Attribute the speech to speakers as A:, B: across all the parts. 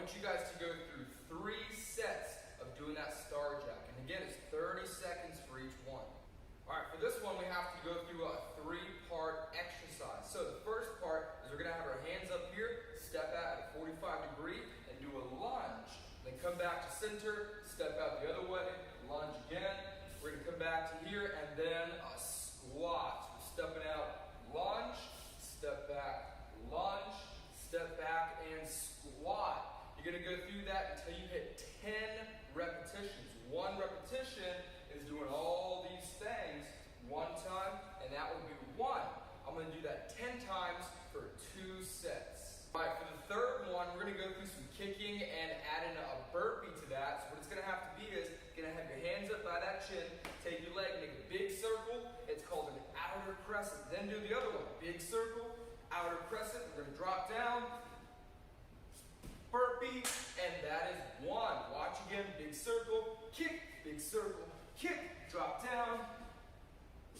A: want you guys to go through 3 sets of doing that star jack. And again, it's 30 seconds for each one. All right, for this one, we have to go through a 3-part exercise. So the first part is we're gonna have our hands up here, step out at a 45 degree, and do a lunge. Then come back to center, step out the other way, lunge again. We're gonna come back to here, and then a squat. So we're stepping out, lunge, step back, lunge, step back, and squat. You're gonna go through that until you hit 10 repetitions. 1 repetition is doing all these things 1 time, and that will be 1. I'm gonna do that 10 times for 2 sets. All right, for the third one, we're gonna go through some kicking and add in a burpee to that. So what it's gonna have to be is, you're gonna have your hands up by that chin, take your leg, make a big circle. It's called an outer crescent. Then do the other one, big circle, outer crescent. We're gonna drop down, burpee, and that is 1. Watch again, big circle, kick, drop down,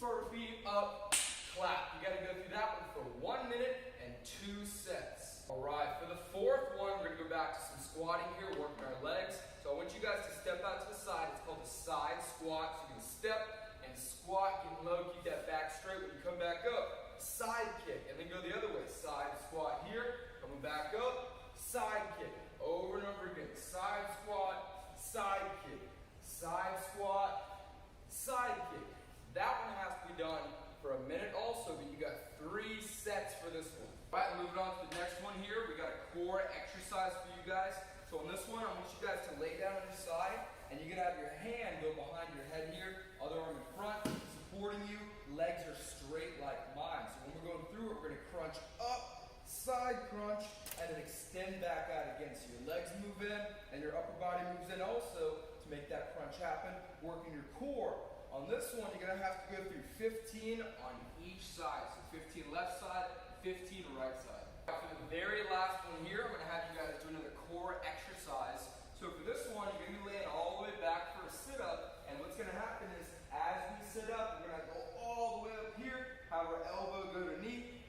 A: burpee, up, clap. You gotta go through that one for 1 minute and 2 sets. All right, for the fourth one, we're gonna go back to some squatting here, working our legs. So I want you guys to step out to the side. It's called the side squat. So you can step and squat, get low, keep that back straight. When you come back up, side kick, and then go the other way. Side squat here, coming back up, side kick, over and over again. Side squat, side kick, side squat, side kick. That one has to be done for a minute also, but you got 3 sets for this one. All right, moving on to the next one here. We got a core exercise for you guys. So on this one, I want you guys to lay down on your side, and you're gonna have your hand go behind your head here, other arm in front, supporting you. Legs are straight like mine. So when we're going through it, we're gonna crunch up, side crunch, and then extend back out again. So your legs move in, and your upper body moves in also to make that crunch happen, working your core. On this one, you're gonna have to go through 15 on each side. So 15 left side, 15 right side. For the very last one here, I'm gonna have you guys do another core exercise. So for this one, you're gonna be laying all the way back for a sit-up, and what's gonna happen is, as we sit up, we're gonna go all the way up here, have our elbow go to knee,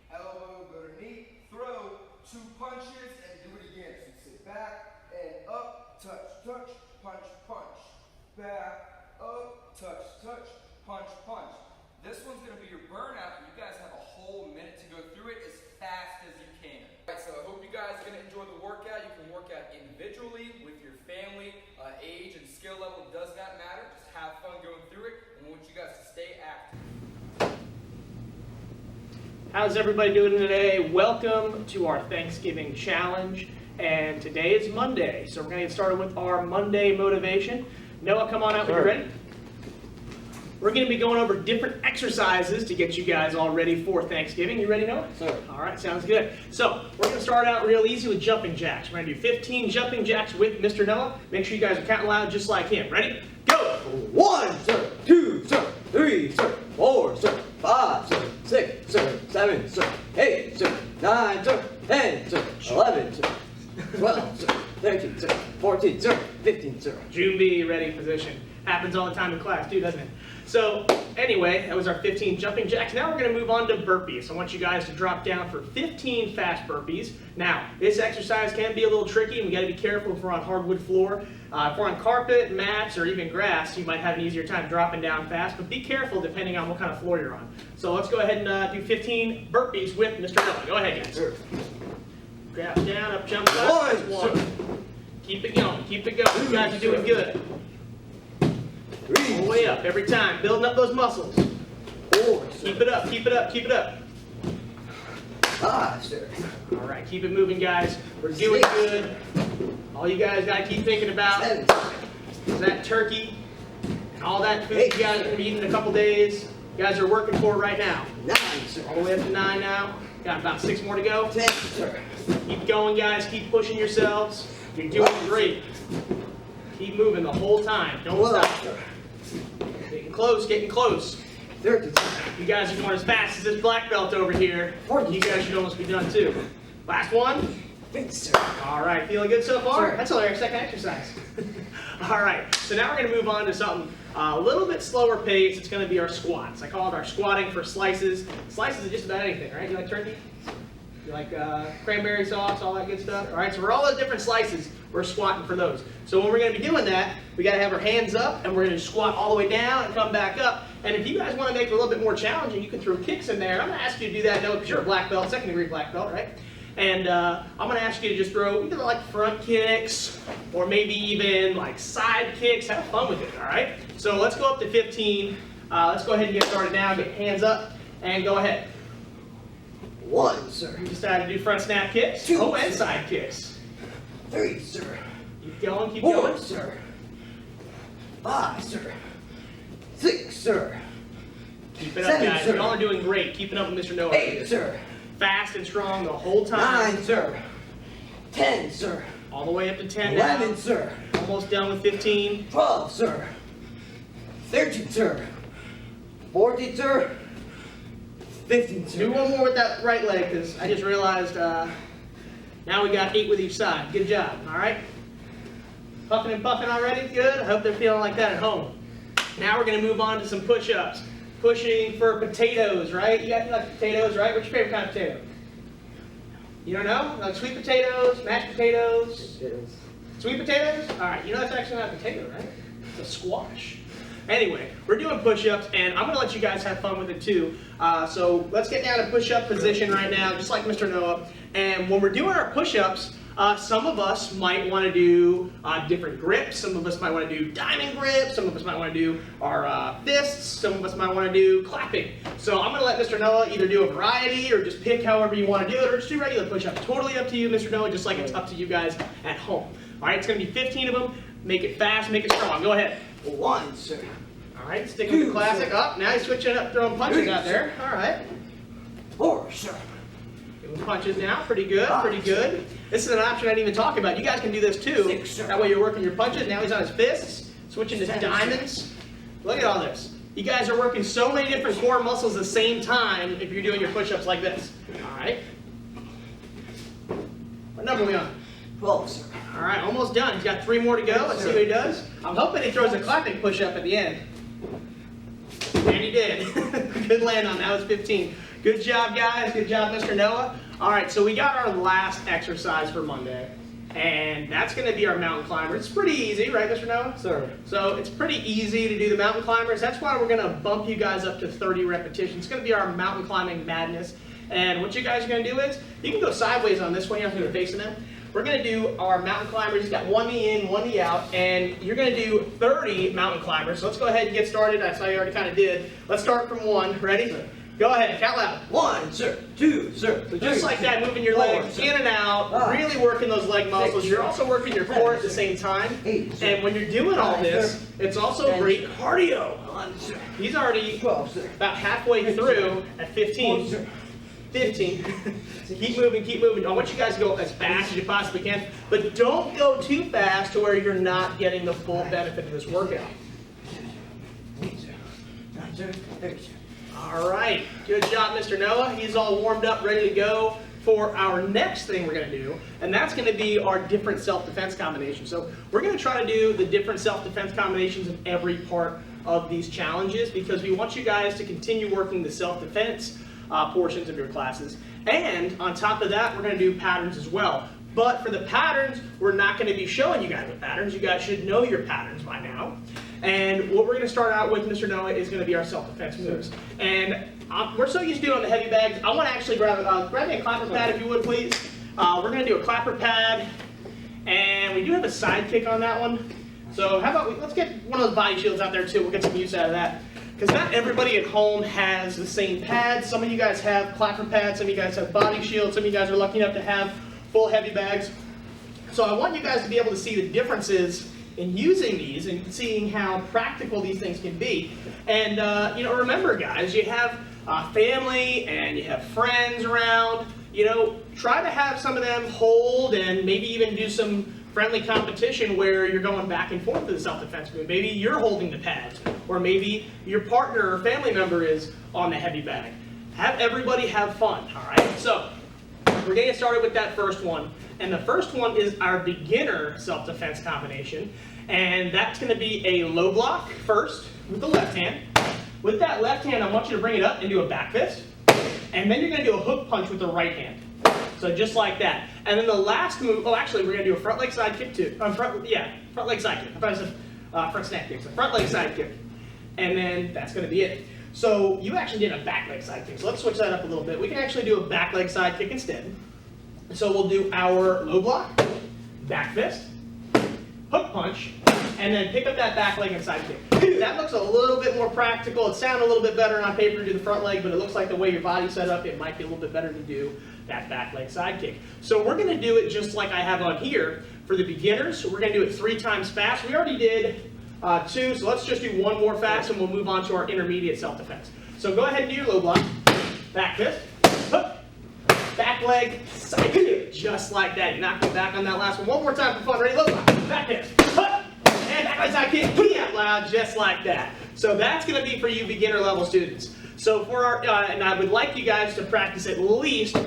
A: throw 2 punches, and do it again. So sit back and up, touch, touch, punch, punch. Back, up, touch, touch, punch, punch. This one's gonna be your burnout, and you guys have a whole minute to go through it as fast as you can. All right, so I hope you guys are gonna enjoy the workout. You can work out individually with your family. Age and skill level does not matter. Just have fun going through it, and we want you guys to stay active.
B: How's everybody doing today? Welcome to our Thanksgiving challenge, and today is Monday, so we're gonna get started with our Monday motivation. Noah, come on out when you're ready. We're going to be going over different exercises to get you guys all ready for Thanksgiving. You ready, Noah?
C: Sir.
B: All right, sounds good. So we're going to start out real easy with jumping jacks. We're going to do 15 jumping jacks with Mr. Noah. Make sure you guys are counting loud just like him. Ready? Go!
C: 1, sir. 2, sir. 3, sir. 4, sir. 5, sir. 6, sir. 7, sir. 8, sir. 9, sir. 10, sir. 11, sir. 12, sir. 13, sir. 14, sir. 15, sir.
B: Jumbi, ready position. Happens all the time in class too, doesn't it? So anyway, that was our 15 jumping jacks. Now we're going to move on to burpees. I want you guys to drop down for 15 fast burpees. Now, this exercise can be a little tricky, and we got to be careful if we're on hardwood floor. If we're on carpet, mats, or even grass, you might have an easier time dropping down fast, but be careful depending on what kind of floor you're on. So let's go ahead and do 15 burpees with Mr. Noah. Go ahead, guys.
C: Sir.
B: Grab down, up, jump, up. That's 1. Keep it going, keep it going. You guys are doing good.
C: 3,
B: All the way up every time, building up those muscles.
C: 4, sir.
B: Keep it up, keep it up, keep it up.
C: 5, sir.
B: All right, keep it moving, guys. We're doing good. All you guys got to keep thinking about
C: 7,
B: is that turkey and all that food you guys are going to be eating in a couple days. You guys are working for right now.
C: 9, sir.
B: All the way up to 9 now. Got about 6 more to go.
C: 10, sir.
B: Keep going, guys. Keep pushing yourselves. You're doing great. Keep moving the whole time. Don't
C: 12,
B: stop.
C: sir.
B: Getting close, getting close.
C: 13, sir.
B: You guys are going as fast as this black belt over here. You guys should almost be done too. Last one.
C: 8, sir.
B: All right, feeling good so far?
C: Sure.
B: That's only our second exercise. All right, so now we're going to move on to something a little bit slower pace. It's going to be our squats. I call it our squatting for slices. Slices are just about anything, right? You like turkey? You like cranberry sauce, all that good stuff? All right, so for all those different slices, we're squatting for those. So when we're going to be doing that, we got to have our hands up, and we're going to squat all the way down and come back up. And if you guys want to make it a little bit more challenging, you can throw kicks in there. I'm going to ask you to do that, Noah, because you're a black belt, second degree black belt, right? And I'm going to ask you to just throw either like front kicks or maybe even like side kicks. Have fun with it, all right? So let's go up to 15. Let's go ahead and get started now. Get hands up and go ahead.
C: 1, sir.
B: You decided to do front snap kicks.
C: 2,
B: and side kicks.
C: 3, sir.
B: Keep going, keep
C: 4,
B: going.
C: sir. 5, sir. 6, sir.
B: Keep it up,
C: 7,
B: guys.
C: sir.
B: Y'all are doing great. Keeping up with Mr. Noah.
C: 8, sir.
B: Fast and strong the whole time.
C: 9, sir. 10, sir.
B: All the way up to 10
C: 11,
B: now.
C: sir.
B: Almost done with 15.
C: 12, sir. 13, sir. 14, sir. 15, sir.
B: Do one more with that right leg, because I just realized now we got 8 with each side. Good job, all right? Puffing and puffing already? Good. I hope they're feeling like that at home. Now we're going to move on to some push-ups. Pushing for potatoes, right? You guys like potatoes, right? What's your favorite kind of potato? You don't know? Like sweet potatoes, mashed potatoes? Sweet potatoes? All right, you know that's actually not a potato, right? It's a squash. Anyway, we're doing push-ups, and I'm going to let you guys have fun with it too. So let's get down to push-up position right now, just like Mr. Noah. And when we're doing our push-ups, some of us might want to do different grips. Some of us might want to do diamond grips. Some of us might want to do our fists. Some of us might want to do clapping. So I'm going to let Mr. Noah either do a variety or just pick however you want to do it, or just do regular push-ups. Totally up to you, Mr. Noah, just like it's up to you guys at home. All right, it's going to be 15 of them. Make it fast, make it strong. Go ahead.
C: 1, sir.
B: All right, stick with the classic. Up. Now he's switching up, throwing punches
C: 3,
B: out there. All right.
C: 4, sir.
B: Giving punches now. Pretty good, pretty good. This is an option I didn't even talk about. You guys can do this too.
C: 6, sir.
B: That way you're working your punches. Now he's on his fists, switching to
C: 7,
B: diamonds. Look at all this. You guys are working so many different core muscles at the same time if you're doing your push-ups like this. All right. What number are we on?
C: 12, sir.
B: All right, almost done. He's got 3 more to go. Let's see what he does. I'm hoping he throws a clapping push-up at the end. And he did. Good land on that. Was 15. Good job, guys. Good job, Mr. Noah. All right, so we got our last exercise for Monday, and that's going to be our mountain climber. It's pretty easy, right, Mr. Noah?
C: Sir.
B: So it's pretty easy to do the mountain climbers. That's why we're going to bump you guys up to 30 repetitions. It's going to be our mountain climbing madness. And what you guys are going to do is, you can go sideways on this one. You don't have to go facing them. We're going to do our mountain climbers. You've got one knee in, one knee out, and you're going to do 30 mountain climbers. So let's go ahead and get started. I saw you already kind of did. Let's start from 1. Ready? Go ahead. Count loud.
C: 1, sir. 2, sir.
B: So just like that, moving your
C: 4,
B: legs
C: sir.
B: in and out,
C: 5,
B: really working those leg muscles.
C: 6,
B: You're also working your core at the same time.
C: 8, sir.
B: And when you're doing all
C: 9,
B: this,
C: sir.
B: it's also
C: 10,
B: great
C: sir.
B: cardio.
C: 11, sir.
B: He's already
C: 12, sir.
B: about halfway through at 15.
C: 4, sir.
B: 15. Keep moving, keep moving. I want you guys to go as fast as you possibly can, but don't go too fast to where you're not getting the full benefit of this workout.
C: 8, sir. 9, sir. 30, sir.
B: All right, good job, Mr. Noah. He's all warmed up, ready to go for our next thing we're going to do, and that's going to be our different self-defense combinations. So we're going to try to do the different self-defense combinations in every part of these challenges because we want you guys to continue working the self-defense portions of your classes. And on top of that, we're going to do patterns as well. But for the patterns, we're not going to be showing you guys the patterns. You guys should know your patterns by now. And what we're going to start out with, Mr. Noah, is going to be our self-defense moves. And we're so used to doing the heavy bags. I want to actually grab me a clapper pad if you would, please. We're going to do a clapper pad. And we do have a side kick on that one. So how about let's get one of those body shields out there too. We'll get some use out of that. Because not everybody at home has the same pads. Some of you guys have clapper pads. Some of you guys have body shields. Some of you guys are lucky enough to have full heavy bags. So I want you guys to be able to see the differences in using these and seeing how practical these things can be. And remember, guys, you have family and you have friends around. Try to have some of them hold and maybe even do some friendly competition where you're going back and forth with the self-defense move. Maybe you're holding the pads, or maybe your partner or family member is on the heavy bag. Have everybody have fun, all right? So we're getting started with that first one. And the first one is our beginner self-defense combination. And that's going to be a low block first with the left hand. With that left hand, I want you to bring it up and do a back fist. And then you're going to do a hook punch with the right hand. So just like that. And then the last move, oh actually we're gonna do a front leg side kick too. Front leg side kick. I thought I said front snap kick. So front leg side kick. And then that's gonna be it. So you actually did a back leg side kick. So let's switch that up a little bit. We can actually do a back leg side kick instead. So we'll do our low block, back fist, hook punch, and then pick up that back leg and side kick. That looks a little bit more practical. It sounded a little bit better on paper to do the front leg, but it looks like the way your body's set up, it might be a little bit better to do that back leg side kick. So we're gonna do it just like I have on here for the beginners. So we're gonna do it 3 times fast. We already did 2, so let's just do 1 more fast and we'll move on to our intermediate self-defense. So go ahead and do your low block, back fist, hook, back leg, side kick, just like that. You knock it back on that last one. One more time for fun. Ready? Low block, back fist, hook, and back leg side kick, kick out loud, just like that. So that's going to be for you beginner level students. So for our, and I would like you guys to practice at least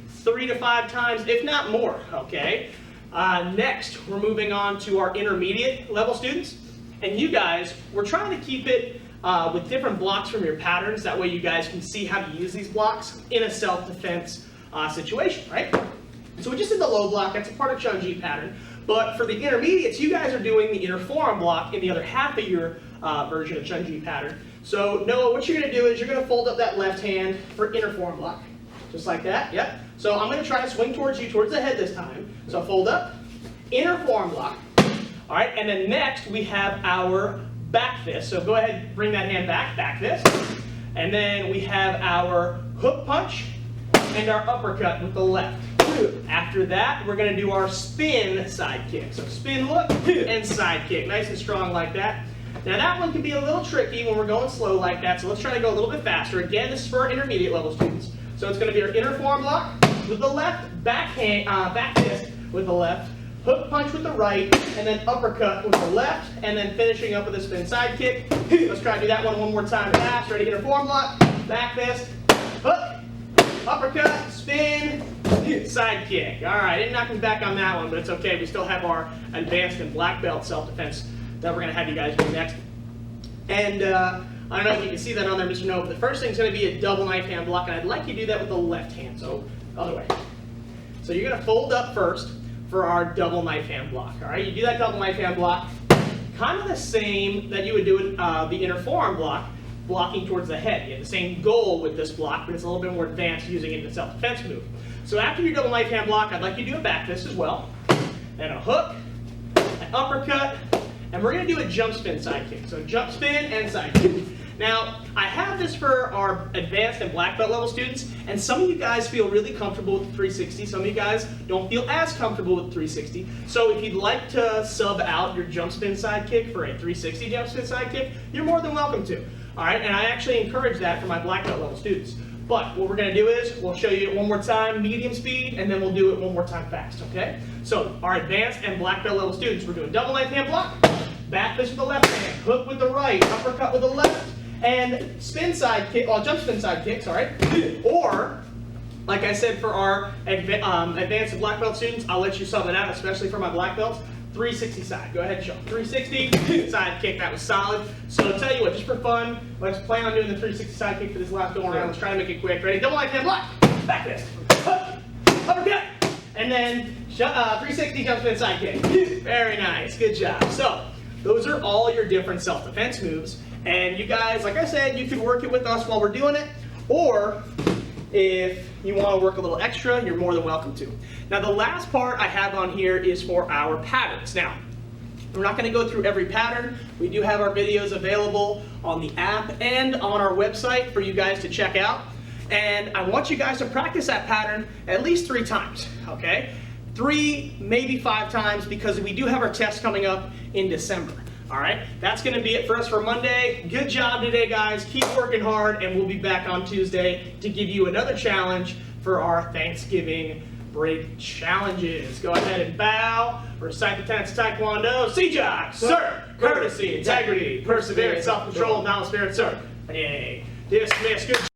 B: 3 to 5 times, if not more, okay? Next, we're moving on to our intermediate level students. And you guys, we're trying to keep it with different blocks from your patterns. That way you guys can see how to use these blocks in a self-defense situation, right? So we just did the low block. That's a part of Chun-Ji pattern. But for the intermediates, you guys are doing the inner forearm block in the other half of your version of Chun-Ji pattern. So Noah, what you're going to do is you're going to fold up that left hand for inner forearm block. Just like that, yep. So I'm going to try to swing towards you, towards the head this time. So fold up, inner forearm block. All right, and then next we have our back fist. So go ahead and bring that hand back fist. And then we have our hook punch and our uppercut with the left. After that, we're going to do our spin side kick. So spin look and side kick, nice and strong like that. Now that one can be a little tricky when we're going slow like that, so let's try to go a little bit faster. Again, this is for our intermediate level students. So it's going to be our inner forearm block with the left, back fist with the left, hook punch with the right, and then uppercut with the left, and then finishing up with a spin side kick. Let's try to do that one more time fast. Ready? Inner forearm block, back fist, hook, uppercut, spin, side kick. All right, didn't knock me back on that one, but it's okay. We still have our advanced and black belt self-defense that we're going to have you guys do next. And I don't know if you can see that on there, Mr. No, but the first thing's going to be a double knife hand block, and I'd like you to do that with the left hand, so other way. So you're going to fold up first for our double knife hand block. All right, you do that double knife hand block, kind of the same that you would do with the inner forearm block, blocking towards the head. You have the same goal with this block, but it's a little bit more advanced using it in the self-defense move. So after your double knife hand block, I'd like you to do a back fist as well, and a hook, an uppercut, and we're going to do a jump spin side kick. So jump spin and side kick. Now, I have this for our advanced and black belt level students, and some of you guys feel really comfortable with the 360. Some of you guys don't feel as comfortable with the 360. So if you'd like to sub out your jump spin side kick for a 360 jump spin side kick, you're more than welcome to. All right, and I actually encourage that for my black belt level students. But what we're going to do is we'll show you it one more time, medium speed, and then we'll do it one more time fast, okay? So our advanced and black belt level students, we're doing double knife hand block, back fist with the left hand, hook with the right, uppercut with the left, and spin side kick, well, jump spin side kick, sorry. Or, like I said, for our advanced and black belt students, I'll let you sub it out, especially for my black belts. 360 side. Go ahead and show them. 360 side kick. That was solid. So I'll tell you what, just for fun, let's plan on doing the 360 side kick for this last go around. Let's try to make it quick. Ready? Double knife hand block. Back fist. Uppercut. And then 360 jump spin side kick. Very nice. Good job. So those are all your different self-defense moves. And you guys, like I said, you can work it with us while we're doing it, or if you want to work a little extra, you're more than welcome to. Now the last part I have on here is for our patterns. Now, we're not going to go through every pattern. We do have our videos available on the app and on our website for you guys to check out. And I want you guys to practice that pattern at least 3 times, okay? 3, maybe 5 times, because we do have our test coming up in December. All right, that's going to be it for us for Monday. Good job today, guys. Keep working hard, and we'll be back on Tuesday to give you another challenge for our Thanksgiving break challenges. Go ahead and bow. Recite the tenets of Taekwondo. Sijak, sir. Courtesy, integrity, perseverance, self-control, knowledge, spirit, sir. Yay. Dismiss. Good.